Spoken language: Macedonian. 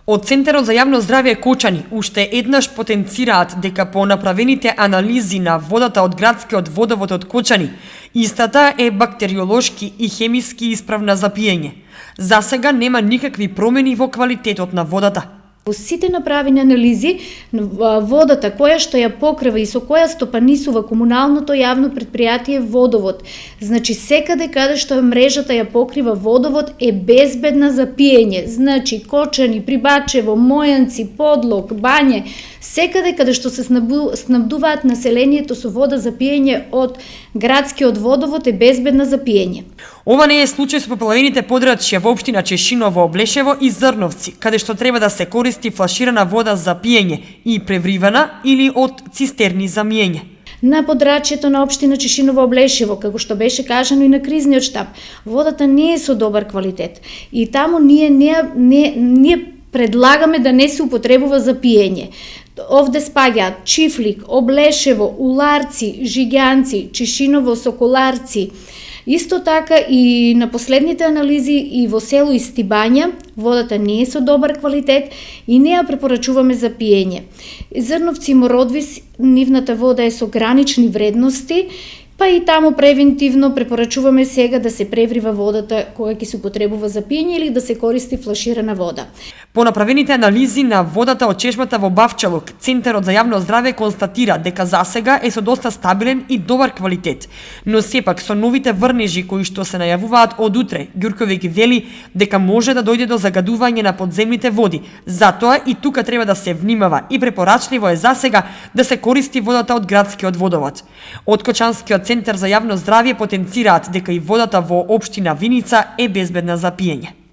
Од Центарот за јавно здравје Кочани уште еднаш потенцираат дека по направените анализи на водата од градскиот водовод од Кочани, истата е бактериолошки и хемиски исправна за пиење. За сега нема никакви промени во квалитетот на водата. Во сите направени анализи, водата која што ја покрива и со која стопанисува комуналното јавно предпријатие водовод, значи секаде каде што мрежата ја покрива водовод е безбедна за пиење. Значи Кочани, Прибачево, Мојанци, Подлог, Бање, секаде каде што се снабдуваат населението со вода за пиење од градскиот водовод е безбедна за пиење. Ова не е случај со поплавените подрачја во општина Чешиново, Облешево и Зрновци, каде што треба да се користи флаширана вода за пиење и превривана или од цистерни за миење. На подрачјето на општина Чешиново, Облешево, како што беше кажано и на кризниот штаб, водата не е со добар квалитет и таму ние предлагаме да не се употребува за пиење. Овде спаѓаат Чифлик, Облешево, Уларци, Жиѓанци, Чешиново, Соколарци. Исто така и на последните анализи и во село Истибања водата не е со добар квалитет и не ја препорачуваме за пиење. Зрновци и Мородвис, нивната вода е со гранични вредности, па и таму превентивно препорачуваме сега да се преврива водата кога ќе се употребува за пиење или да се користи флаширана вода. По направените анализи на водата од чешмата во Бавчалок, Центарот за јавно здравје констатира дека засега е со доста стабилен и добар квалитет, но сепак со новите врнежи кои што се најавуваат од утре, Ѓурковиќ вели дека може да дојде до загадување на подземните води. Затоа и тука треба да се внимава и препорачливо е засега да се користи водата од градскиот водовод. Од Кочанскиот Центар за јавно здравје потенцираат дека и водата во општина Виница е безбедна за пиење.